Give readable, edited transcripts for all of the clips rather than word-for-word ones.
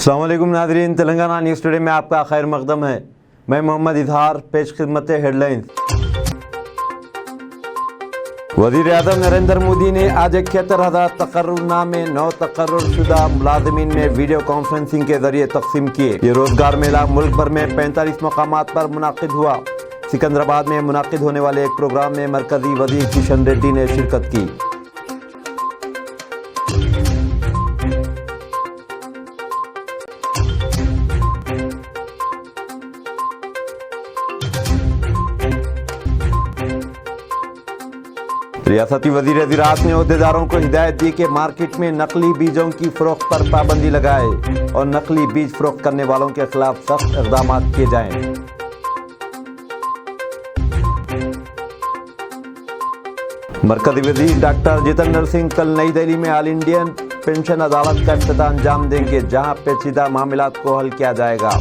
अस्सलाम वालेकुम नाज़रीन, तेलंगाना न्यूज़ टुडे में आपका खैर मकदम है। मैं मोहम्मद इजहार, पेश खिदमत हेडलाइंस। वज़ीर आज़म नरेंद्र मोदी ने आज 71,000 तकर्रुरनामे 9 तकर्रुरशुदा मुलाज़मीन में वीडियो कॉन्फ्रेंसिंग के जरिए तकसीम किए। ये रोजगार मेला मुल्क भर में 45 मकामात पर मुनाकिद हुआ। सिकंदराबाद में मुनाकिद होने वाले एक प्रोग्राम में मरकजी वज़ीर किशन रेड्डी ने शिरकत की। रियासती वज़ीर ज़राअत ने ओहदेदारों को हिदायत दी कि मार्केट में नकली बीजों की फरोख्त पर पाबंदी लगाए और नकली बीज फरोख्त करने वालों के खिलाफ सख्त इक़दाम किए जाएं। मरकज़ी वज़ीर डॉक्टर जितेंद्र सिंह कल नई दिल्ली में ऑल इंडियन पेंशन अदालत का इफ्तिताह अंजाम देंगे, जहां पेचीदा मामलात को हल किया जाएगा।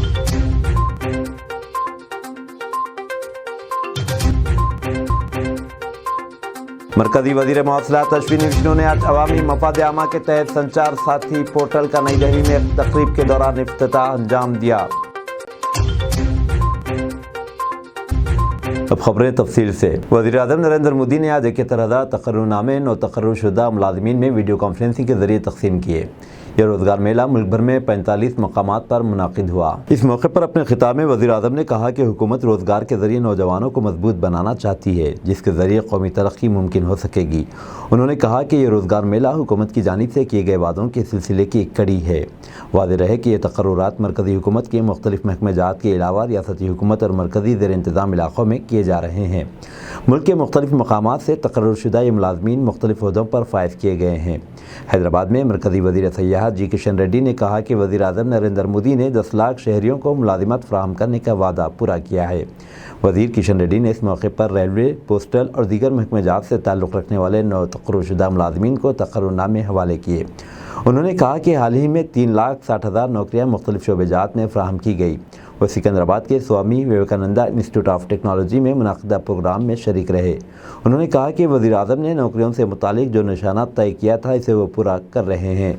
मरकजी वज़ीर मवासिलात अश्विनी वैष्णव ने आज अवामी मफाद आमा के तहत संचार साथी पोर्टल का नई दिल्ली में एक तकरीब के दौरान इफ्तिताह अंजाम दिया। अब खबरें तफसील से। वज़ीर आज़म नरेंद्र मोदी ने आज 71,000 तकर्रुरनामे 9 तकर्रुरशुदा मुलाज़मीन में वीडियो कॉन्फ्रेंसिंग के जरिए तकसीम किए। यह रोजगार मेला मुल्क भर में 45 मकामात पर मुनाकिद हुआ। इस मौके पर अपने खिताब में वज़ीर आज़म ने कहा कि हुकूमत रोजगार के जरिए नौजवानों को मजबूत बनाना चाहती है, जिसके जरिए कौमी तरक्की मुमकिन हो सकेगी। उन्होंने कहा कि यह रोजगार मेला हुकूमत की जानिब से किए गए वादों के सिलसिले की एक कड़ी है। वाज़ेह रहे कि यह तकर्रुरात मरकज़ी हुकूमत के मुख्तलिफ महकमेजात के अलावा रियासती हुकूमत और मरकज़ी ज़ेर इंतज़ाम इलाक़ों में किए जा रहे हैं। मुल्क के मुख्तलिफ मकामात से तकर्रुरशुदा ये मुलाज़मीन मुख्तलिफ ओहदों पर फाइज किए गए हैं। हैदराबाद में मरकज़ी वज़ीर सयाहत जी किशन रेड्डी ने कहा कि वज़ीर आज़म नरेंद्र मोदी ने 10 लाख शहरियों को मुलाजिमत फराहम करने का वादा पूरा किया है। वज़ीर किशन रेड्डी ने इस मौके पर रेलवे, पोस्टल और दीगर महकमेजात से ताल्लुक़ रखने वाले 9 तकर्रुरशुदा मुलाज़मीन को तकर्रुरनामे हवाले किए। उन्होंने कहा कि हाल ही में 3,60,000 नौकरियाँ मुख्तलिफ शोबेजात में फराहम की गई। वह सिकंदराबाद के स्वामी विवेकानंदा इंस्टीट्यूट ऑफ टेक्नोलॉजी में मुनाकिदा प्रोग्राम में शरीक रहे। उन्होंने कहा कि वज़ीर आज़म ने नौकरियों से मुतालिक जो निशाना तय किया था, इसे वो पूरा कर रहे हैं।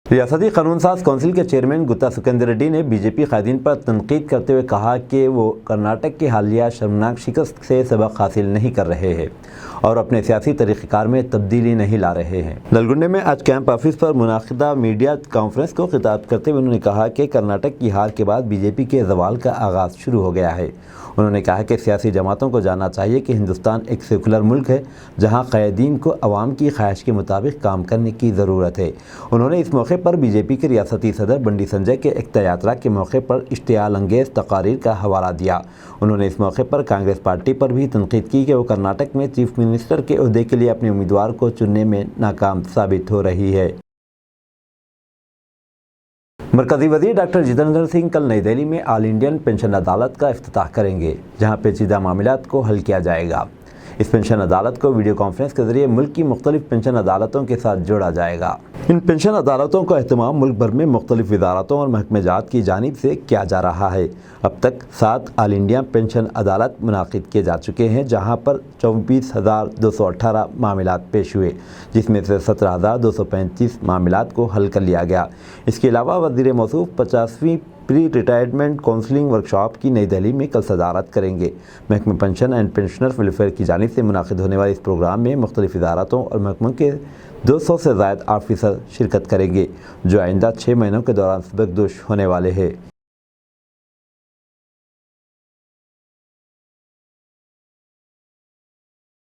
रियासती कानून साज कौंसिल के चेयरमैन गुत्ता सुखेंद्र रेड्डी ने बीजेपी कायदीन पर तनकीद करते हुए कहा कि वो कर्नाटक की हालिया शर्मनाक शिकस्त से सबक हासिल नहीं कर रहे हैं और अपने सियासी तरीक़ेकार में तब्दीली नहीं ला रहे हैं। नलगुंडे में आज कैंप ऑफिस पर मुनाकिदा मीडिया कॉन्फ्रेंस को खिताब करते हुए उन्होंने कहा कि कर्नाटक की हार के बाद बीजेपी के ज़वाल का आगाज़ शुरू हो गया है। उन्होंने कहा कि सियासी जमातों को जानना चाहिए कि हिंदुस्तान एक सेकुलर मुल्क है, जहां क़यादीन को अवाम की ख्वाहिश के मुताबिक काम करने की ज़रूरत है। उन्होंने इस मौके पर बीजेपी के रियासती सदर बंडी संजय के इफ्तिताह यात्रा के मौके पर इश्तियाल अंगेज़ तकारीर का हवाला दिया। उन्होंने इस मौके पर कांग्रेस पार्टी पर भी तनकीद की कि वो कर्नाटक में चीफ मिनिस्टर के ओहदे के लिए अपने उम्मीदवार को चुनने में नाकाम साबित हो रही है। मरकज़ी वज़ीर डॉक्टर जितेंद्र सिंह कल नई दिल्ली में ऑल इंडियन पेंशन अदालत का इफ्तिताह करेंगे, जहां पेचीदा मामलात को हल किया जाएगा। इस पेंशन अदालत को वीडियो कॉन्फ्रेंस के जरिए मुल्क की मुख्तलिफ पेंशन अदालतों के साथ जोड़ा जाएगा। इन पेंशन अदालतों का एहतमाम मुल्क भर में मुख्तलिफ वज़ारतों और महकमेजात की जानिब से किया जा रहा है। अब तक 7 ऑल इंडिया पेंशन अदालत मुनाकिद किए जा चुके हैं, जहाँ पर 24,218 मामलात पेश हुए, जिसमें से 17,235 मामलात को हल कर लिया गया। इसके अलावा वज़ीर मौसूफ 50वीं प्री रिटायरमेंट काउंसलिंग वर्कशॉप की नई दिल्ली में कल सदारत करेंगे। महकमे पेंशन एंड पेंशनर्स वेलफेयर की जानिब से मुनाकिद होने वाले इस प्रोग्राम में मुख्तलिफ वज़ारतों और महकमों के 200 से ज़ायद ऑफिसर शिरकत करेंगे, जो आइंदा 6 महीनों के दौरान सबकदोश होने वाले हैं।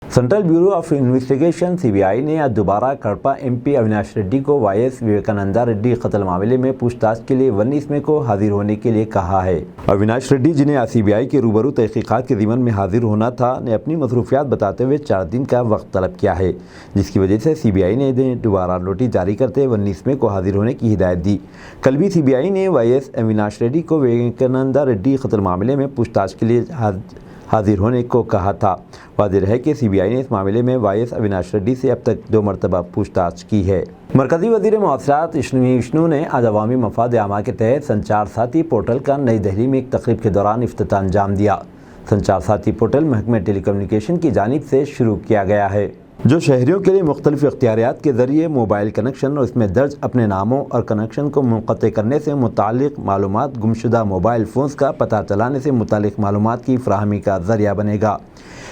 Central bureau of investigation CBI ने आज दोबारा कड़पा एमपी अविनाश रेड्डी को वाईएस विवेकानंदा रेड्डी कत्ल मामले में पूछताछ के लिए 19 मई को हाजिर होने के लिए कहा है। अविनाश रेड्डी, जिन्हें आज सीबीआई के रूबरू तहकीकात के ज़िम्मन में हाजिर होना था, ने अपनी मसरूफियात बताते हुए 4 दिन का वक्त तलब किया है, जिसकी वजह से सीबीआई ने इन्हें दोबारा नोटिस जारी करते 19 मई को हाजिर होने की हिदायत दी। कल भी सीबीआई ने वाईएस अविनाश रेड्डी को विवेकानंदा रेड्डी कत्ल मामले में पूछताछ के लिए हाजिर होने को कहा था। वाज़ेह है कि सीबीआई ने इस मामले में वाईएस अविनाश रेड्डी से अब तक 2 मरतबा पूछताछ की है। मरकज़ी वज़ीर मवासिलात अश्विनी वैष्णव ने आज अवामी मफाद आमा के तहत संचार साथी पोर्टल का नई दिल्ली में एक तकरीब के दौरान इफ्तिताह अंजाम दिया। संचार साथी पोर्टल महकमे टेलीकम्युनिकेशन की जानिब से शुरू किया गया है। जो शहरियों के लिए मुख्तलिफ इख्तियारियात के ज़रिए मोबाइल कनेक्शन और इसमें दर्ज अपने नामों और कनेक्शन को मुनक़ते करने से मुतालिक मालूमात, गुमशुदा मोबाइल फ़ोन्स का पता चलाने से मुतालिक मालूमात की फ़राहमी का ज़रिया बनेगा।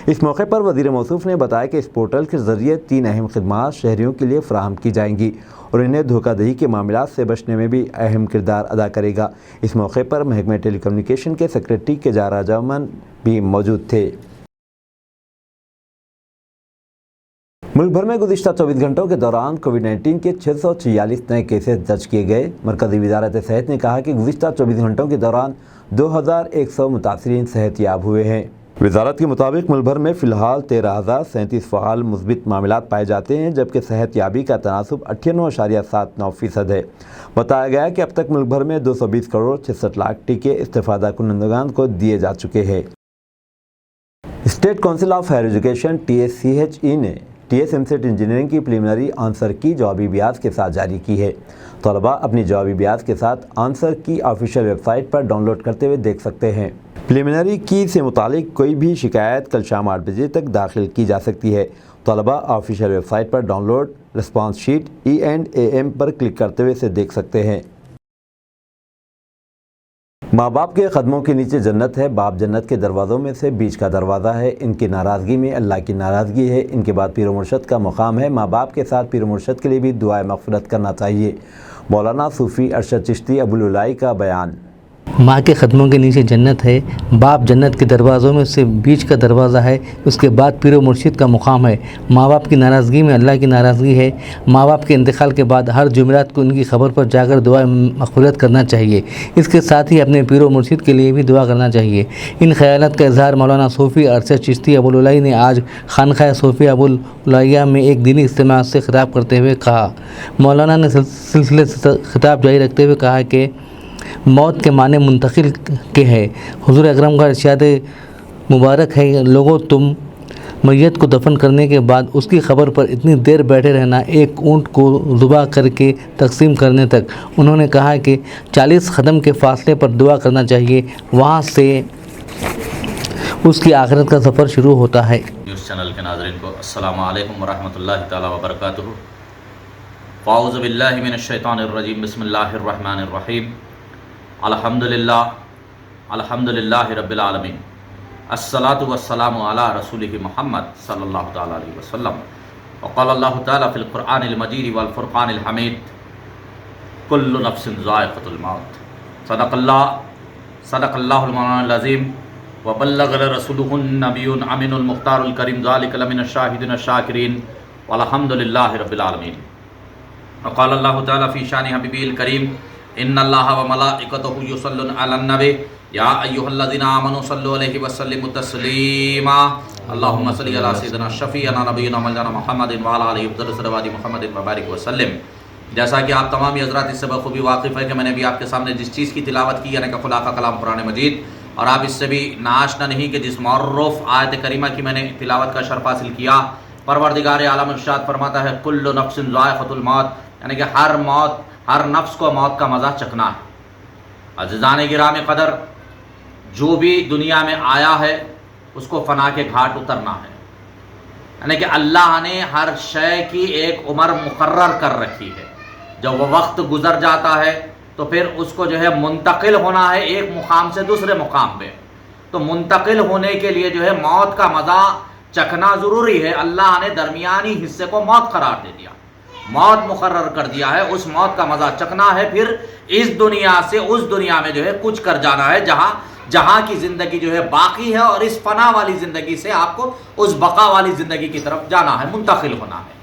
इस मौके पर वज़ीर मौसूफ़ ने बताया कि इस पोर्टल के ज़रिए 3 अहम खिदमात शहरियों के लिए फ़राहम की जाएंगी और इन्हें धोखाधड़ी के मामलात से बचने में भी अहम किरदार अदा करेगा। इस मौके पर महकमे टेलीकम्युनिकेशन के सेक्रेटरी केजारा जामन भी मौजूद थे। मुल्क भर में गुज़िश्ता 24 घंटों के दौरान कोविड-19 के 646 नए केसेस दर्ज किए गए। मरकज़ी वज़ारत सेहत ने कहा कि गुज़िश्ता 24 घंटों के दौरान 2100 मुतासिरीन सेहतयाब हुए हैं। वज़ारत के मुताबिक मुल्क भर में फ़िलहाल 13,037 फ़आल मुस्बित मामलात पाए जाते हैं, जबकि सेहतयाबी का तनासुब 98.79% है। बताया गया कि अब तक मुल्क भर में 220 करोड़ 66 लाख टीके इस्तेफ़ादा कुनंदगान को दिए जा चुके हैं। State council of higher education TSCHE ने TSMCET इंजीनियरिंग की प्रीलिमिनरी आंसर की जवाबी ब्याज के साथ जारी की है। तलबा अपनी जवाबी ब्याज के साथ आंसर की ऑफिशियल वेबसाइट पर डाउनलोड करते हुए देख सकते हैं। प्रीलिमिनरी की से मुतालिक कोई भी शिकायत कल शाम 8 बजे तक दाखिल की जा सकती है। तलबा ऑफिशियल वेबसाइट पर डाउनलोड रिस्पांस शीट E&AM पर क्लिक करते हुए इसे देख सकते हैं। माँ बाप के कदमों के नीचे जन्नत है, बाप जन्नत के दरवाज़ों में से बीच का दरवाज़ा है। इनकी नाराज़गी में अल्लाह की नाराज़गी है। इनके बाद पीर मुर्शद का मकाम है। माँ बाप के साथ पीर मुर्शद के लिए भी दुआए मग़फ़िरत करना चाहिए। मौलाना सूफ़ी अरशद चिश्ती अबुल उलाई का बयान। माँ के कदमों के नीचे जन्नत है, बाप जन्नत के दरवाज़ों में से बीच का दरवाज़ा है। उसके बाद पीर मुर्शिद का मुकाम है। माँ बाप की नाराज़गी में अल्लाह की नाराज़गी है। माँ बाप के इंतकाल के बाद हर जुमेरात को उनकी ख़बर पर जाकर दुआ मग़फ़िरत करना चाहिए। इसके साथ ही अपने पीर मुर्शिद के लिए भी दुआ करना चाहिए। इन ख़यालात का इज़हार मौलाना सूफ़ी अरशद चिश्ती अबुल उलाई ने आज खानक़ाह सूफ़ी अबुल उलैया में एक दीनी इज्तिमा से ख़िताब करते हुए कहा। मौलाना ने सिलसिले से ख़िताब जारी रखते हुए कहा कि मौत के माने मुंतकिल के है। हुज़ूर अकरम का इरशाद मुबारक है, लोगों तुम मैयत को दफन करने के बाद उसकी ख़बर पर इतनी देर बैठे रहना, एक ऊँट को ज़ुबा करके तकसीम करने तक। उन्होंने कहा कि 40 कदम के फ़ासले पर दुआ करना चाहिए, वहाँ से उसकी आखिरत का सफ़र शुरू होता है। न्यूज़ चैनल के नाज़रीन को अस्सलामु अलैकुम वरहमतुल्लाहि तआला व बरकातुहू। फ़ाऊज़ु बिल्लाहि मिनश शैतानिर रजीम, बिस्मिल्लाहिर रहमानिर रहीम। अल्हम्दुलिल्लाहि रब्बिल आलमीन, अस्सलातु वस्सलामु अला रसूलिहि मुहम्मद सल्लल्लाहु तआला अलैहि वसल्लम। व क़ाल अल्लाहु तआला फ़िल क़ुरआनिल मजीद वल फ़ुरक़ानिल हमीद, कुल्लु नफ्सिन ज़ाइक़तुल मौत। सदक़ल्लाहुल मौलानाल अज़ीम व बल्लग़ रसूलुहुन नबियुन अमीनुल मुख़्तारुल करीम, ज़ालिका लमिनश शाहिदीन शाकिरीन वल्हम्दुलिल्लाहि रब्बिल आलमीन। व क़ाल अल्लाहु तआला फ़ी शानि हबीबिल करीम, इन्नल्लाह व मलाइकतहु युसल्लूना अलन नबी या अय्युहल्लज़ीना आमनू सल्लु अलैहि व सल्लिमू तस्लीमा। अल्लाहुम्मा सल्लि अला सय्यिदिना शफ़ीअना नबीना मौलाना मुहम्मदिन व अला आलिहि अफ़ज़ल सलावति मुहम्मदिन व बारिक व सल्लिम। जैसा कि आप तमाम हज़रात इससे बखूबी वाकिफ़ है कि मैंने भी आपके सामने जिस चीज़ की तिलावत की, यानी कि खुदा का कलाम कुरान मजीद, और आप इससे भी नाआशना नहीं कि जिस मौरूफ़ आयत करीमा की मैंने तिलावत का शर्फ़ हासिल किया। परवरदिगार आलम इरशाद फरमाता है, कुल्लु नफ्सिन ज़ाइक़तुल मौत, यानी कि हर नफ्स को मौत का मज़ा चखना है। अज़ीज़ान गिराम क़दर, जो भी दुनिया में आया है उसको फ़ना के घाट उतरना है। यानी कि अल्लाह ने हर शय की एक उम्र मुकर्रर कर रखी है। जब वह वक्त गुज़र जाता है तो फिर उसको जो है मुंतकिल होना है एक मुकाम से दूसरे मुकाम पे। तो मुंतकिल होने के लिए जो है मौत का मज़ा चखना ज़रूरी है। अल्लाह ने दरमियानी हिस्से को मौत करार दे दिया, मौत मुकर्रर कर दिया है। उस मौत का मज़ा चखना है, फिर इस दुनिया से उस दुनिया में जो है कुछ कर जाना है, जहाँ की ज़िंदगी जो है बाकी है, और इस फना वाली ज़िंदगी से आपको उस बका वाली ज़िंदगी की तरफ जाना है, मुंतकिल होना है।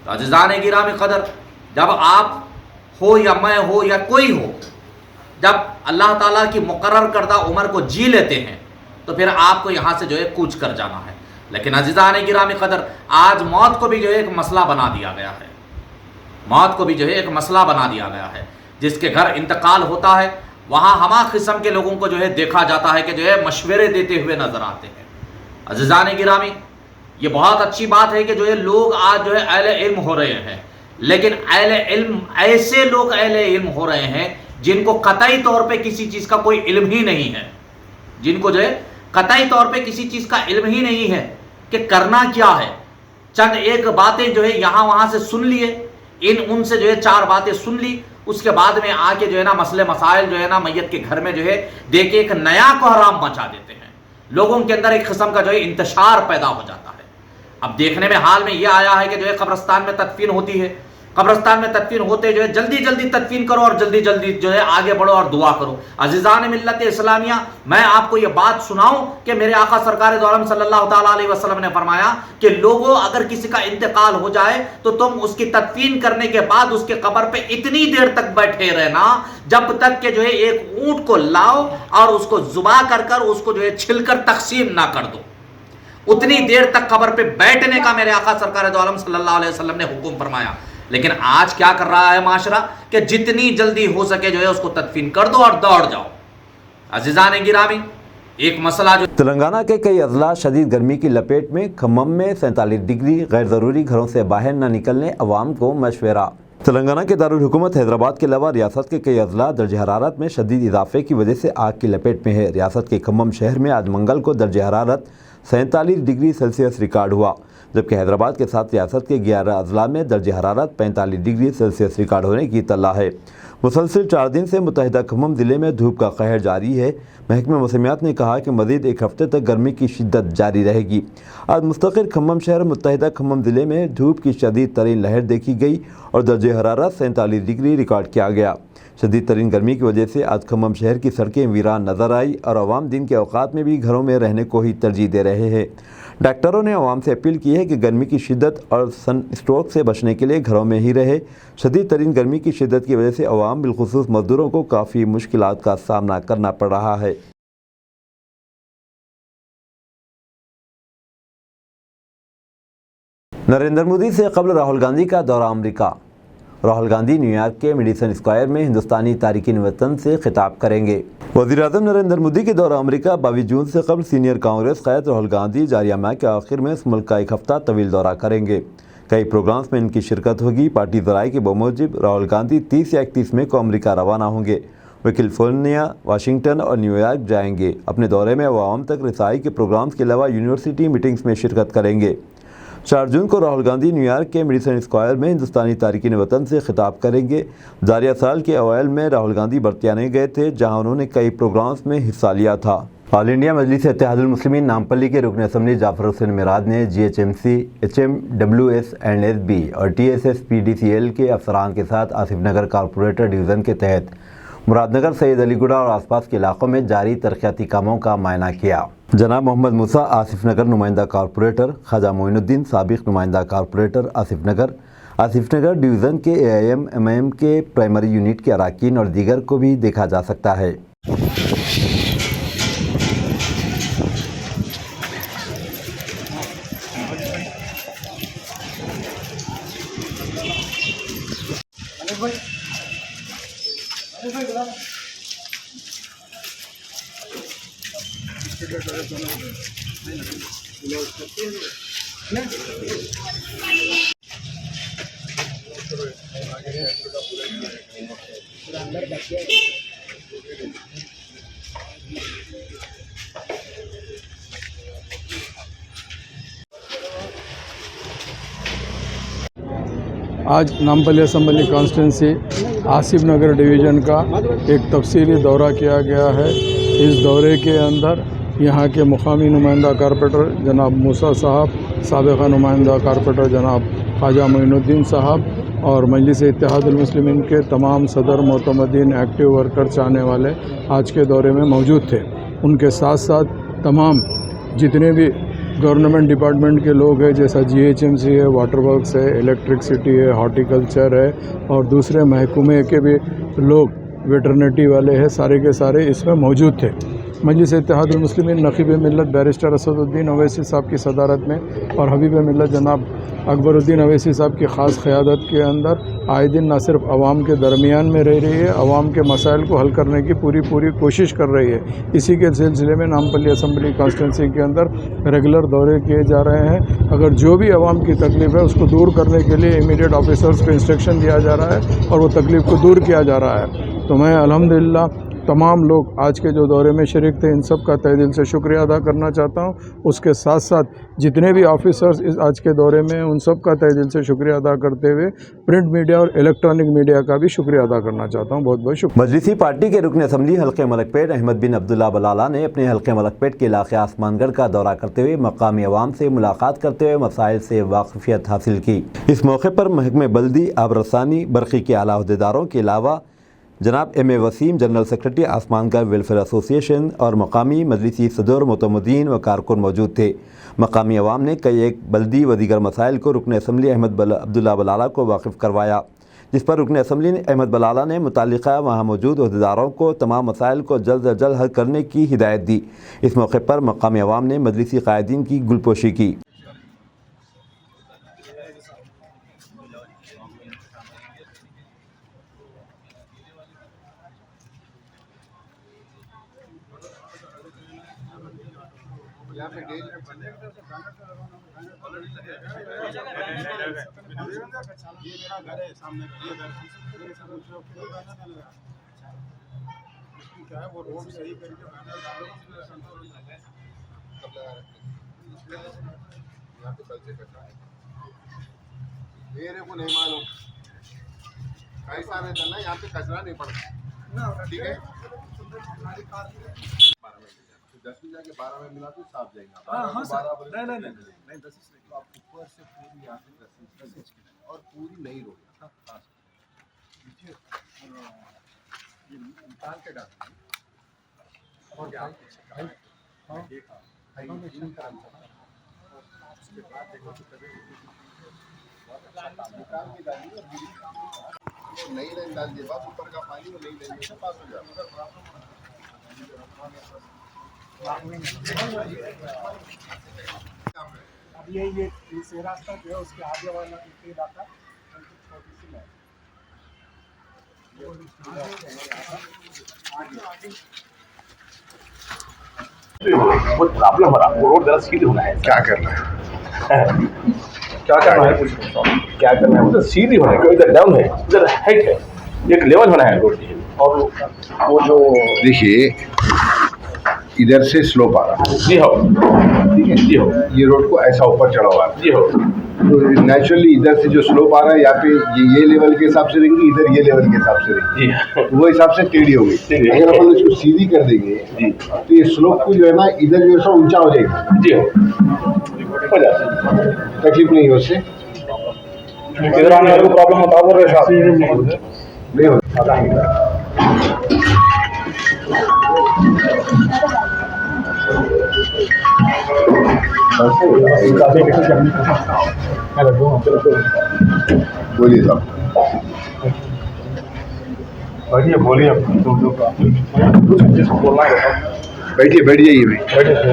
तो अज़ीज़ान गिरामी क़दर, जब आप हो या मैं हो या कोई हो, जब अल्लाह ताला की मुकर्रर करदा उम्र को जी लेते हैं तो फिर आपको यहाँ से जो है कूच कर जाना है। लेकिन अज़ीज़ान गिरामी क़दर, आज मौत को भी जो है एक मसला बना दिया गया है। मौत को भी जो है एक मसला बना दिया गया है। जिसके घर इंतकाल होता है वहाँ हमा किस्म के लोगों को जो है देखा जाता है कि जो है मशवरे देते हुए नजर आते हैं। अज़ीज़ान गिरामी, ये बहुत अच्छी बात है कि जो है लोग आज जो है अहले इल्म हो रहे हैं, लेकिन अहले इल्म ऐसे लोग अहले इल्म हो रहे हैं जिनको कतई तौर पे किसी चीज़ का कोई इल्म ही नहीं है, जिनको जो है कतई तौर पे किसी चीज़ का इल्म ही नहीं है कि करना क्या है, चंद एक बातें जो है यहाँ वहां से सुन लिए, उनसे जो है 4 बातें सुन ली, उसके बाद में आके जो है ना मसले मसाइल जो है ना मैयत के घर में जो है देके एक नया कोहराम मचा देते हैं। लोगों के अंदर एक किस्म का जो है इंतशार पैदा हो जाता है। अब देखने में हाल में यह आया है कि जो है कब्रिस्तान में तदफीन होती है, कब्रिस्तान में तदफीन होते जो है जल्दी जल्दी तदफीन करो और जल्दी जल्दी जो है आगे बढ़ो और दुआ करो। अजीज़ान मिल्लत इस्लामिया, मैं आपको ये बात सुनाऊं कि मेरे आका सरकार दो आलम सल्लल्लाहु ताला अलैहि वसल्लम ने फरमाया कि लोगों, अगर किसी का इंतकाल हो जाए तो तुम उसकी तदफीन करने के बाद उसके कब्र पे इतनी देर तक बैठे रहना जब तक कि जो है एक ऊंट को लाओ और उसको जुबा कर उसको जो है छिलकर तकसीम ना कर दो। उतनी देर तक कब्र पे बैठने का मेरे आका सरकार दो आलम सल्लल्लाहु अलैहि वसल्लम ने हुक्म फरमाया। लेकिन आज क्या कर रहा है माशरा कि जितनी जल्दी हो सके जो है उसको तदफीन कर दो और दौड़ जाओ। अजीज़ान गिरामी, एक मसला जो तेलंगाना के कई अजला शदीद गर्मी की लपेट में, खम्मम में 47 डिग्री, गैर ज़रूरी घरों से बाहर न निकलने अवाम को मशवरा। तेलंगाना के दारुल हुकूमत हैदराबाद के अलावा रियासत के कई अजला दर्ज हरारत में शदीद इजाफे की वजह से आग की लपेट में है। रियासत के खम्मम शहर में आज मंगल को दर्ज हरारत 47 डिग्री सेल्सियस रिकॉर्ड हुआ, जबकि हैदराबाद के साथ रियासत के 11 अजला में दर्ज हरारत 45 डिग्री सेल्सियस रिकॉर्ड होने की इत्तला है। मुसलसल 4 दिन से मुतहिदा खम्मम ज़िले में धूप का कहर जारी है। महकमा मौसमियात ने कहा कि मज़ीद 1 हफ्ते तक गर्मी की शिद्दत जारी रहेगी। आज मुस्तकिल खम्मम शहर मुतहिदा खम्मम ज़िले में धूप की शदीद तरीन लहर देखी गई और दर्ज हरारत 47 डिग्री रिकॉर्ड किया गया। शदीद तरीन गर्मी की वजह से आज खम्मम शहर की सड़कें वीरान नज़र आई और अवाम दिन के औकात में भी घरों में रहने को ही तरजीह दे रहे हैं। डॉक्टरों ने अवाम से अपील की है कि गर्मी की शिद्दत और सन स्ट्रोक से बचने के लिए घरों में ही रहे। शदीद तरीन गर्मी की शिद्दत की वजह से अवाम बिलखुसूस मजदूरों को काफ़ी मुश्किलात का सामना करना पड़ रहा है। नरेंद्र मोदी से कबल राहुल गांधी का दौरा अमरीका। राहुल गांधी न्यूयॉर्क के मेडिसन स्क्वायर में हिंदुस्तानी तारिकीन वतन से खिताब करेंगे। वज़ीर-ए-आज़म नरेंद्र मोदी के दौरा अमरीका 22 जून से कबल सीनियर कांग्रेस क़ायद राहुल गांधी जारिया माह के आखिर में इस मुल्क का 1 हफ्ता तवील दौरा करेंगे। कई प्रोग्राम्स में इनकी शिरकत होगी। पार्टी ज़राए के बमूजिब राहुल गांधी 30 या 31 मई को अमरीका रवाना होंगे। वे कैलिफोर्निया, वाशिंगटन और न्यूयॉर्क जाएंगे। अपने दौरे में अवाम तक रसाई के प्रोग्राम्स के अलावा यूनिवर्सिटी मीटिंग्स में शिरकत करेंगे। 4 जून को राहुल गांधी न्यूयॉर्क के मेडिसन स्क्वायर में हिंदुस्तानी तारिकीन वतन से खिताब करेंगे। जारिया साल के अवैल में राहुल गांधी बरतानिया गए थे, जहां उन्होंने कई प्रोग्राम्स में हिस्सा लिया था। ऑल इंडिया मजलिस इत्तेहादुल मुस्लिमीन नामपल्ली के रुकन असम्बली जाफर हुसैन मिराद ने GHMC, HMWS&SB और TSS-PDCL के अफसरान के साथ आसिफ नगर कॉरपोरेटर डिवीज़न के तहत मुरादनगर, सैयद अलीगुड़ा और आसपास के इलाकों में जारी तरक्याती कामों का मुआयना किया। जनाब मोहम्मद मूसा आसिफ नगर नुमाइंदा कॉरपोरेटर, ख्वाजा मोइनुद्दीन साबिक नुमाइंदा कॉरपोरेटर आसिफ नगर डिवीज़न के AIM-MIM के प्राइमरी यूनिट के अरकान और दीगर को भी देखा जा सकता है। आज नामपल्ली असम्बली कॉन्स्टिट्यूंसी आसिफ नगर डिवीज़न का एक तफसीली दौरा किया गया है। इस दौरे के अंदर यहाँ के मुकामी नुमाइंदा कॉरपोरेटर जनाब मूसा साहब, साबिक़ा नुमाइंदा कॉरपोरेटर जनाब ख्वाजा मोइनुद्दीन साहब और मजलिस इत्तेहादुल मुस्लिमीन के तमाम सदर, मोतमदीन, एक्टिव वर्कर चाहने वाले आज के दौरे में मौजूद थे। उनके साथ साथ तमाम जितने भी गवर्नमेंट डिपार्टमेंट के लोग हैं, जैसा GHMC है, वाटर वर्क्स है, इलेक्ट्रिसिटी है, हॉर्टिकल्चर है और दूसरे महकमे के भी लोग, वेटरनिटी वाले हैं, सारे के सारे इसमें मौजूद थे। मजलिस इत्तेहादुल मुस्लिमीन नक़ीब मिल्लत बैरिस्टर असदुद्दीन अवैसी साहब की सदारत में और हबीब मिल्लत जनाब अकबरुद्दीन अवैसी साहब की ख़ास क़यादत के अंदर आए दिन न सिर्फ आवाम के दरमियान में रह रही है, आवाम के मसाइल को हल करने की पूरी कोशिश कर रही है। इसी के सिलसिले में नामपल्ली असम्बली कॉन्स्टिट्यूंसी के अंदर रेगुलर दौरे किए जा रहे हैं। अगर जो भी आवाम की तकलीफ़ है उसको दूर करने के लिए इमीडिएट ऑफिसर्स को इंस्ट्रक्शन दिया जा रहा है और वो तकलीफ़ को दूर किया जा रहा है। तो मैं अल्हम्दुलिल्लाह तमाम लोग आज के जो दौरे में शरीक थे, इन सब का तहे दिल से शुक्रिया अदा करना चाहता हूँ। उसके साथ साथ जितने भी ऑफिसर्स इस आज के दौरे में हैं, उन सब का तहे दिल से शुक्रिया अदा करते हुए प्रिंट मीडिया और इलेक्ट्रॉनिक मीडिया का भी शुक्रिया अदा करना चाहता हूँ। बहुत बहुत शुक्रिया। मजलिसी पार्टी के रुकन असम्बली हल्के मलकपेट अहमद बिन अब्दुल्ला बलाला ने अपने हल्के मलकपेट के इलाके आसमानगढ़ का दौरा करते हुए मकामी अवाम से मुलाकात करते हुए मसाइल से वाकफियत हासिल की। इस मौके पर महकमे बल्दी, आबरसानी, बरक़ी के आला अहदेदारों के अलावा जनाब M.A. Wasim, general secretary Asmangarh welfare association और मकामी मजलिसी सदर, मुतमदीन व कारकुन मौजूद थे। मकामी अवाम ने कई एक बल्दी व दीगर मसाइल को रुकन असम्बली अहमद अब्दुल्ला बलाला को वाकिफ़ करवाया, जिस पर रुकन असम्बली अहमद बलाला ने मुतालिका वहाँ मौजूद अहदेदारों को तमाम मसाइल को जल्द अज जल्द हल करने की हिदायत दी। इस मौके पर मकामी अवाम ने मजलिसी कायदीन की गुलपोशी की। मेरे को नहीं मालूम कैसा रहता ना, यहाँ पे कचरा नहीं पड़ता। ठीक है, 10 में जाके 12 में मिला तो साफ जाएगा। नहीं 10 तो आप ऊपर से पूरी यहाँ पे 10 और पूरी नई रोड पीछे निकाल के डाल और उसके बाद देखो तो निकाल के डालिए, नई लाइन डाल दिए, बाद ऊपर का पानी वो नई लाइन से पास हो जाएगा। अब ये रास्ता जो है उसके आगे वाला इलाका छोटी सी है। वो प्रॉब्लम हो रहा है, वो रोड जरा सीधी होना है। क्या करना है, क्या करना है, क्या करना है, उधर सीधी होना है, इधर डाउन है, उधर हाइट है, एक लेवल होना है रोड की। और वो जो देखिए इधर से स्लोप आ रहा है, जी हो, ठीक है, जी हो, ये रोड को ऐसा ऊपर चढ़ा हुआ है, जी हो, तो नेचुरली इधर से जो स्लोप आ रहा है यहाँ पे ये लेवल के हिसाब से रहेंगी, इधर ये लेवल के हिसाब से रहेंगी, जी तो वो हिसाब से टेढ़ी हो गई। अगर अपन इसको सीधी कर देंगे तो ये स्लोप को जो है ना इधर जो है ऊंचा हो जाएगा, जी हो जाता है, तकलीफ नहीं हो उससे। इधर आने वाले को प्रॉब्लम होता है, वो नहीं होता। बोलिए साहब, बोलिए बोलिए, बैठिए बैठ जाइए भाई, बैठिए।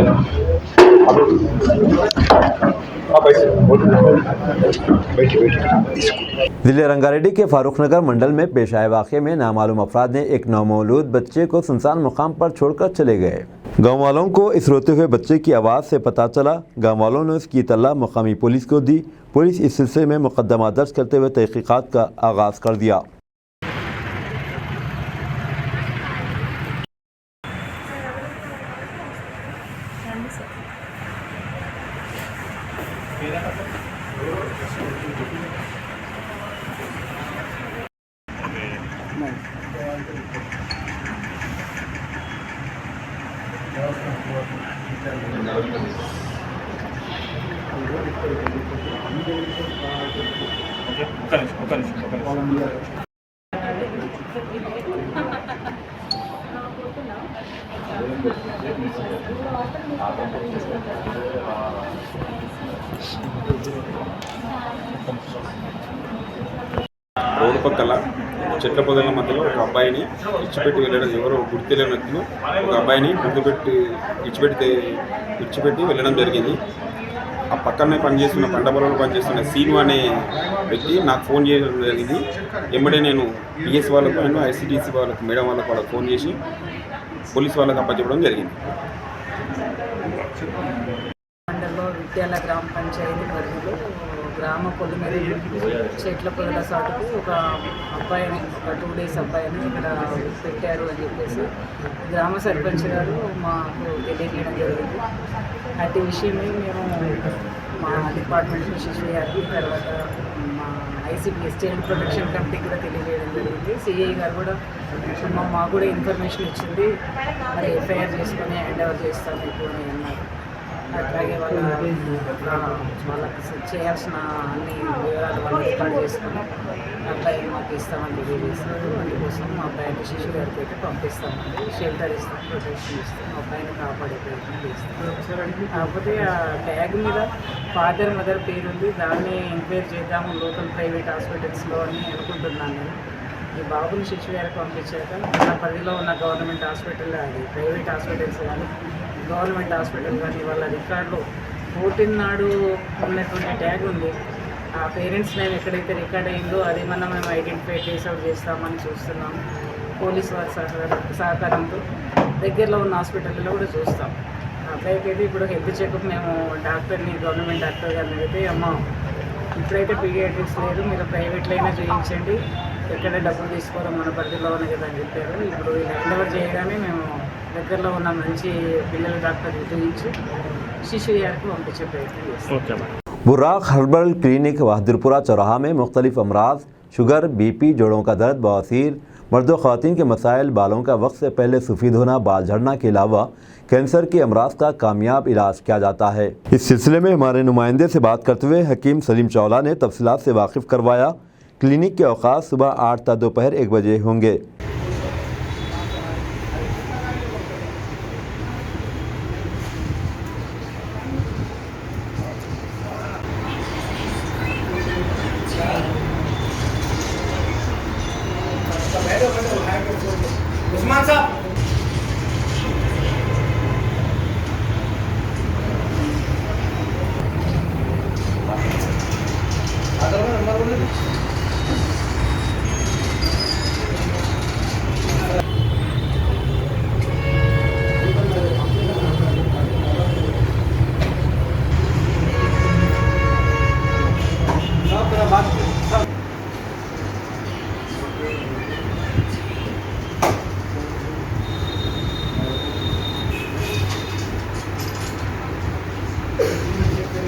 ज़िले रंगारेड्डी के फारूक नगर मंडल में पेश आए वाक़े में नामालूम अफराद ने एक नवमौलूद बच्चे को सुनसान मुकाम पर छोड़कर चले गए। गाँव वालों को इस रोते हुए बच्चे की आवाज़ से पता चला। गाँव वालों ने इसकी इत्तला मकामी पुलिस को दी। पुलिस इस सिलसिले में मुकदमा दर्ज करते हुए तहकीकात का आगाज़ कर दिया। రోడ్డు పక్కల చెట్ల పొదల మధ్యలో ఒక అబ్బాయిని ఇచ్చిపెట్టి వెళ్ళడం, ఎవరో గుర్తులేని వ్యక్తులు ఒక అబ్బాయిని ఇచ్చిపెట్టి వెళ్ళడం జరిగింది. ఆ పక్కనే పనిచేస్తున్న పంట పొలంలో పనిచేస్తున్న సీను అనే వ్యక్తి నాకు ఫోన్ చేయడం జరిగింది. వెంబడే నేను పిఎస్ వాళ్ళకు అండ్ ఐసిడిసి వాళ్ళకు మేడం వాళ్ళకు ఫోన్ చేసి పోలీస్ వాళ్ళకు అప్పచెప్పడం జరిగింది. మండలంలో విద్యాల గ్రామ పంచాయతీ పరిధిలో గ్రామ కొల్లు మీద చెట్ల పొదల సాటుకు ఒక అబ్బాయిని ఒక 2 days అబ్బాయిని ఇక్కడ పెట్టారు అని చెప్పేసి గ్రామ సర్పంచ్ గారు మాకు తెలియజేయడం జరిగింది. అట్టి విషయమే మేము మా డిపార్ట్మెంట్ శిశు గారికి తర్వాత మా ఐసీపీఎస్ చైల్డ్ ప్రొటెక్షన్ కమిటీకి కూడా తెలియజేయడం జరిగింది. సిఐ గారు కూడా మాకు కూడా ఇన్ఫర్మేషన్ ఇచ్చింది, మరి ఎఫ్ఐఆర్ చేసుకొని హ్యాండ్ ఓవర్ చేస్తాం మీకు అని అన్నారు. అట్లాగే వాళ్ళకి చేయాల్సిన అన్ని వివరాలు వాళ్ళు రికార్డ్ చేసుకొని అబ్బాయి మాకు ఇస్తామని తెలియజేస్తారు. అందుకోసం మా అబ్బాయిని శిశు గారికి అయితే పంపిస్తామండి, షెల్టర్ ఇస్తాం, ప్రొటెక్షన్ ఇస్తాం, మా అబ్బాయిని కాపాడే ప్రయత్నం చేస్తాం. కాకపోతే ఆ ట్యాగ్ మీద ఫాదర్ మదర్ పేరు ఉంది, దాన్ని ఎంక్వైరీ చేద్దాము లోకల్ ప్రైవేట్ హాస్పిటల్స్లో అని అనుకుంటున్నాను నేను. ఈ బాబుని శిశు గారికి పంపించాక నా పరిధిలో ఉన్న గవర్నమెంట్ హాస్పిటల్ అది ప్రైవేట్ హాస్పిటల్స్ కానీ గవర్నమెంట్ హాస్పిటల్ కానీ వాళ్ళ రికార్డులో 14 నాడు ఉన్నటువంటి ట్యాగ్ ఉంది. ఆ పేరెంట్స్ నేమ్ ఎక్కడైతే రికార్డ్ అయిందో అది మనం ఐడెంటిఫై ట్రేస్అవుట్ చేస్తామని చూస్తున్నాము. పోలీస్ వారి సహకారంతో దగ్గరలో ఉన్న హాస్పిటల్లో కూడా చూస్తాం. అబ్బాయికి అయితే ఇప్పుడు హెల్త్ చెకప్ మేము డాక్టర్ని గవర్నమెంట్ డాక్టర్ గారిని అయితే అమ్మ ఇప్పుడైతే పీడియాట్రిక్స్ లేదు, మీరు ప్రైవేట్లో అయినా చేయించండి, ఎక్కడ డబ్బులు తీసుకోవడం మన పరిధిలో ఉన్నది కదా అని చెప్పారు. ఇప్పుడు హ్యాండ్ ఓవర్ చేయగానే మేము దగ్గరలో ఉన్న మంచి పిల్లల డాక్టర్ని చూపించి శిశు గారికి పంపించే ప్రయత్నం చేస్తాం. बुर्राक हर्बल क्लिनिक बहादुरपुरा चौराहा में मुख्तलिफ अमराज शुगर, BP, जोड़ों का दर्द, बवासीर, मर्द व ख़वातीन के मसाइल, बालों का वक्त से पहले सफ़ेद होना, बाल झड़ना के अलावा कैंसर के अमराज का कामयाब इलाज किया जाता है। इस सिलसिले में हमारे नुमाइंदे से बात करते हुए हकीम सलीम चौला ने तफसीलात से वाकिफ़ करवाया। क्लिनिक के औकात सुबह 8 ta दोपहर 1 बजे होंगे। उस्मान साहब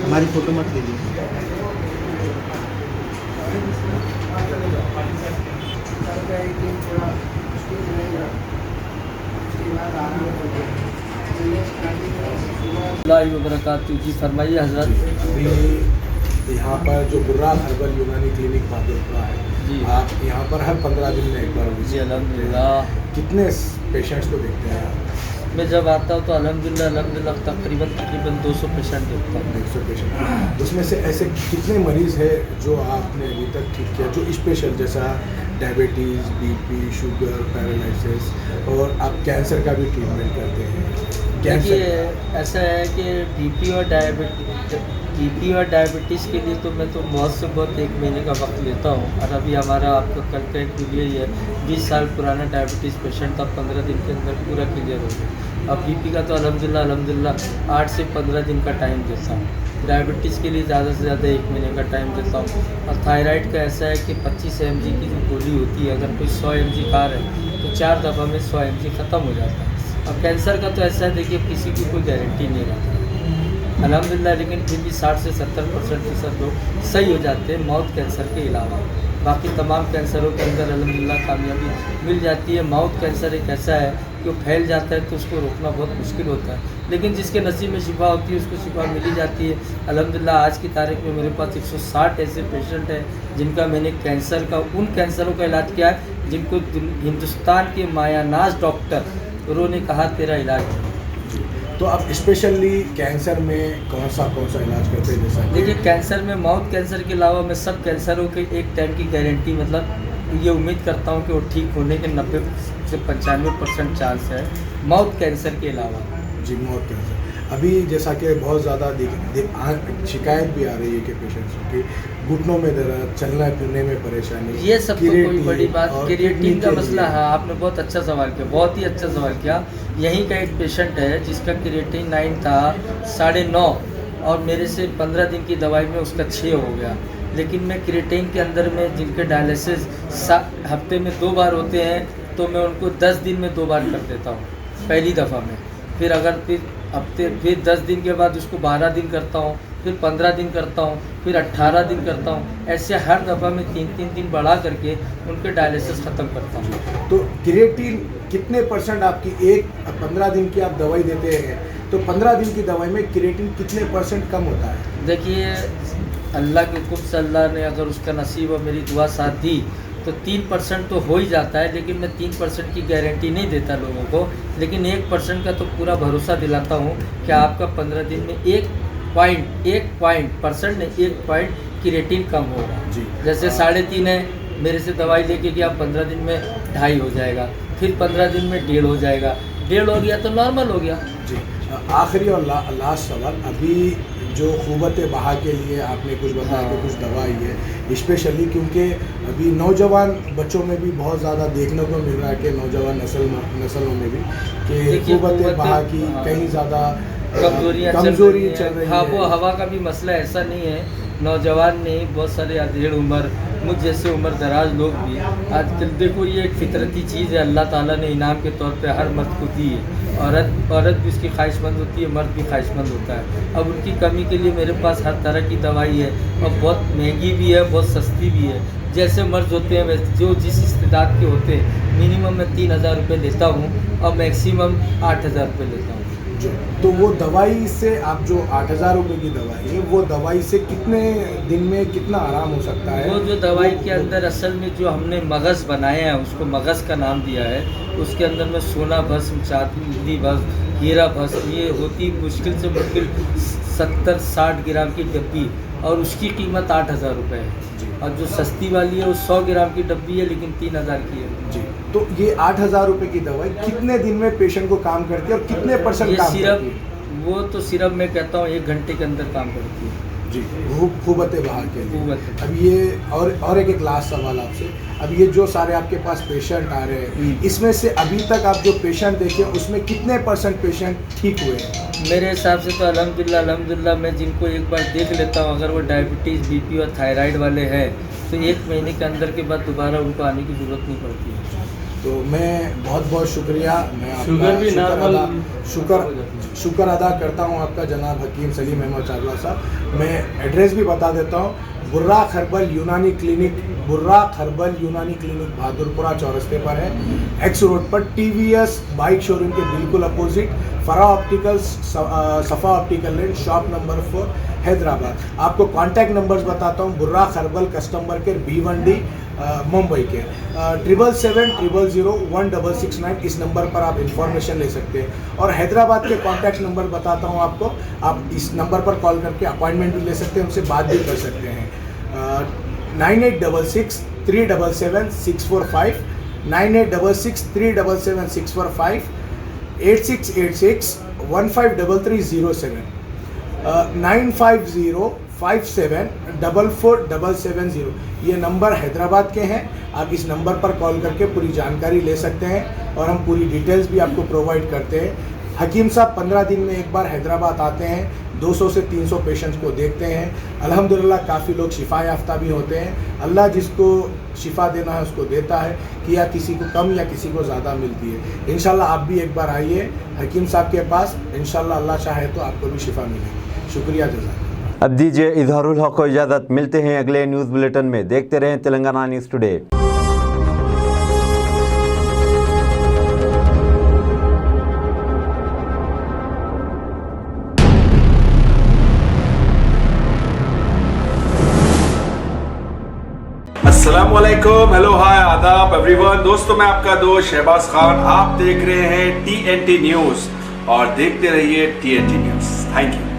हमारी फोटो मत लीजिए। जी फरमाइए हजरत। अभी यहाँ पर जो बुर्राक हर्बल यूनानी क्लिनिक बहादुरपुरा है जी, आप यहाँ पर हर 15 दिन में एक बार जी visit अल्हम्दुलिल्लाह। करते हैं। कितने पेशेंट्स को देखते हैं आप? मैं जब आता हूँ तो अल्हम्दुलिल्लाह तकरीबन 200 पेशेंट देखता हूँ। 100 पेशेंट, उसमें से ऐसे कितने मरीज़ है जो आपने अभी तक ठीक किया, जो स्पेशल जैसा डायबिटीज़, BP, शुगर, पैरालिसिस, और आप कैंसर का भी ट्रीटमेंट करते हैं? देखिए ऐसा है कि BP और डायबिटीज़ के लिए तो मैं तो बहुत से बहुत 1 महीने का वक्त लेता हूँ। और अभी हमारा आपका कल का एक वीडियो ही है, 20 साल पुराना डायबिटीज़ पेशेंट था, 15 दिन के अंदर पूरा क्लियर हो गया। अब BP का तो अल्हम्दुलिल्लाह 8 से 15 दिन का टाइम देता हूँ। डायबिटीज़ के लिए ज़्यादा से ज़्यादा 1 महीने का टाइम देता हूँ। और थायराइड का ऐसा है कि 25 mg की जो गोली होती है, अगर कोई 100 mg खा रहा है तो 4 दफ़ा में 100 mg ख़त्म हो जाता है। और कैंसर का तो ऐसा है, देखिए किसी की कोई गारंटी नहीं रहती अल्हम्दुलिल्लाह, लेकिन फिर भी 60 से 70% लोग सही हो जाते हैं माउथ कैंसर के अलावा। बाकी तमाम कैंसरों के अंदर अल्हम्दुलिल्लाह कामयाबी मिल जाती है। माउथ कैंसर एक ऐसा है कि वो फैल जाता है तो उसको रोकना बहुत मुश्किल होता है, लेकिन जिसके नसीब में शिफा होती है उसको शिफा मिल ही जाती है अल्हम्दुलिल्लाह। आज की तारीख में मेरे पास 160 ऐसे पेशेंट हैं जिनका मैंने कैंसर का, उन कैंसरों का इलाज किया है जिनको हिंदुस्तान के मायानाज डॉक्टर उन्होंने कहा तेरा इलाज है। तो आप स्पेशली कैंसर में कौन सा इलाज करते हैं? जैसा देखिए कैंसर में, माउथ कैंसर के अलावा मैं सब कैंसरों के एक टाइम की गारंटी, मतलब ये उम्मीद करता हूँ कि वो ठीक होने के 90 से 95% चांस है माउथ कैंसर के अलावा। जी, माउथ कैंसर अभी जैसा कि बहुत ज़्यादा शिकायत भी आ रही है कि पेशेंट्स की घुटनों में दर्द, चलने फिरने में परेशानी, ये सब तो कोई बड़ी बात, क्रिएटिन का मसला है। आपने बहुत अच्छा सवाल किया, बहुत ही अच्छा सवाल किया। यहीं का एक पेशेंट है जिसका क्रिएटिन 9 था, 9.5, और मेरे से 15 दिन की दवाई में उसका 6 हो गया। लेकिन मैं क्रिएटिन के अंदर में जिनके डायलिसिस हफ्ते में 2 बार होते हैं तो मैं उनको 10 दिन में 2 बार कर देता हूँ पहली दफ़ा में। फिर अगर फिर 10 दिन के बाद उसको 12 दिन करता हूँ, फिर 15 दिन करता हूँ, फिर 18 दिन करता हूँ। ऐसे हर दफ़ा में 3-3 दिन बढ़ा करके उनके डायलिसिस ख़त्म करता हूँ। तो क्रिएटिन कितने % आपकी 15 दिन की आप दवाई देते हैं तो 15 दिन की दवाई में क्रिएटिन कितने % कम होता है? देखिए, अल्लाह के हुक्म से अल्लाह ने अगर उसका नसीब और मेरी दुआ साथ दी तो 3% तो हो ही जाता है। लेकिन मैं 3% की गारंटी नहीं देता लोगों को, लेकिन 1% का तो पूरा भरोसा दिलाता हूँ कि आपका 15 दिन में 1 पॉइंट क्रिएटिन कम होगा। जी। जैसे 3.5 है, मेरे से दवाई लेके कि आप 15 दिन में 2.5 हो जाएगा, फिर 15 दिन में 1.5 हो जाएगा, 1.5 हो गया तो नॉर्मल हो गया। जी। आखिरी और लास्ट सवाल, अभी जो ख़ुव्वत बहा के लिए आपने कुछ बताया कि कुछ दवाई है स्पेशली, क्योंकि अभी नौजवान बच्चों में भी बहुत ज़्यादा देखने को मिल रहा है कि नौजवान नस्लों में भी कि ख़ुव्वत बहा की कहीं ज़्यादा कमज़ोरी चल रही है। हाँ, वो हवा का भी मसला ऐसा नहीं है, नौजवान नहीं, बहुत सारे अधेड़ उम्र मुझ जैसे उम्र दराज लोग भी आजकल, देखो ये एक फितरती चीज़ है, अल्लाह ताला ने इनाम के तौर पे हर मर्द को दी है। औरत भी उसकी ख्वाहिशमंद होती है, मर्द भी ख्वाहिशमंद होता है। अब उनकी कमी के लिए मेरे पास हर तरह की दवाई है और बहुत महंगी भी है, बहुत सस्ती भी है। जैसे मर्ज होते हैं वैसे जो जिस इस्तेदाद के होते हैं, मिनिमम मैं 3,000 रुपये लेता हूँ और मैक्सिमम 8,000 रुपये लेता हूँ। तो वो दवाई से आप जो 8,000 रुपये की दवाई है, वो दवाई से कितने दिन में कितना आराम हो सकता है? वो जो दवाई के अंदर असल में जो हमने मगज़ बनाए हैं, उसको मगज़ का नाम दिया है। उसके अंदर में सोना भस्म, चांदी भस्म, हीरा भस्म, ये होती मुश्किल से मुश्किल 70-60 ग्राम की डब्बी और उसकी कीमत 8,000 रुपये है। और जो सस्ती वाली है वो 100 ग्राम की डब्बी है लेकिन 3,000 की है। जी। तो ये 8,000 रुपये की दवाई कितने दिन में पेशेंट को काम करती है और कितने % काम करती है? वो तो सिर्फ मैं कहता हूँ 1 घंटे के अंदर काम करती है। जी। ख़ुव्वत बहा के लिए। अब ये और एक लास्ट सवाल आपसे, अब ये जो सारे आपके पास पेशेंट आ रहे हैं, इसमें से अभी तक आप जो पेशेंट देखे उसमें कितने % पेशेंट ठीक हुए हैं? मेरे हिसाब से तो अल्हम्दुलिल्लाह मैं जिनको एक बार देख लेता हूँ, अगर वो डायबिटीज़, बीपी और थायराइड वाले हैं तो 1 महीने के अंदर के बाद दोबारा उनको आने की ज़रूरत नहीं पड़ती है। तो मैं बहुत शुक्रिया, मैं शुक्र अदा करता हूँ आपका जनाब हकीम सलीम अहमद चावला साहब। मैं एड्रेस भी बता देता हूँ, बुर्राक हर्बल यूनानी क्लिनिक बहादुरपुरा चौरस्ते पर है, एक्स रोड पर, TVS बाइक शोरूम के बिल्कुल opposite, Farah opticals, Safa optical lane, shop number 4, Hyderabad. आपको कॉन्टैक्ट नंबर्स बताता हूँ, Burraq herbal customer care B1D Mumbai के 777-000-1669, इस नंबर पर आप इंफॉर्मेशन ले सकते हैं। और हैदराबाद के कॉन्टैक्ट नंबर बताता हूँ आपको, आप इस नंबर पर कॉल करके अपॉइंटमेंट भी ले सकते हैं, उनसे बात भी कर सकते हैं। 9866-377-645, 9866-377-645, 8686-153307, 95057447770। ये नंबर हैदराबाद के हैं। आप इस नंबर पर कॉल करके पूरी जानकारी ले सकते हैं और हम पूरी डिटेल्स भी आपको प्रोवाइड करते हैं। हकीम साहब 15 दिन में एक बार हैदराबाद आते हैं, 200 से 300 पेशेंट्स को देखते हैं। अल्हम्दुलिल्लाह काफ़ी लोग शिफा याफ्ता भी होते हैं। अल्लाह जिसको शिफा देना है उसको देता है, कि या किसी को कम या किसी को ज़्यादा मिलती है। इंशाल्लाह आप भी एक बार आइए हकीम साहब के पास, इंशाल्लाह अल्लाह चाहे तो आपको भी शिफा मिलेगी। शुक्रिया, जज़ाकल्लाह। अब दीजिए इजहारुल हक को इजाज़त, मिलते हैं अगले न्यूज़ बुलेटिन में। देखते रहें तेलंगाना न्यूज़ टुडे। अस्सलामुअलैकुम, हेलो, हाय, आदाब एवरीवन। दोस्तों, मैं आपका दोस्त शहबाज खान, आप देख रहे हैं TNT न्यूज़ और देखते रहिए TNT न्यूज़। Thank you.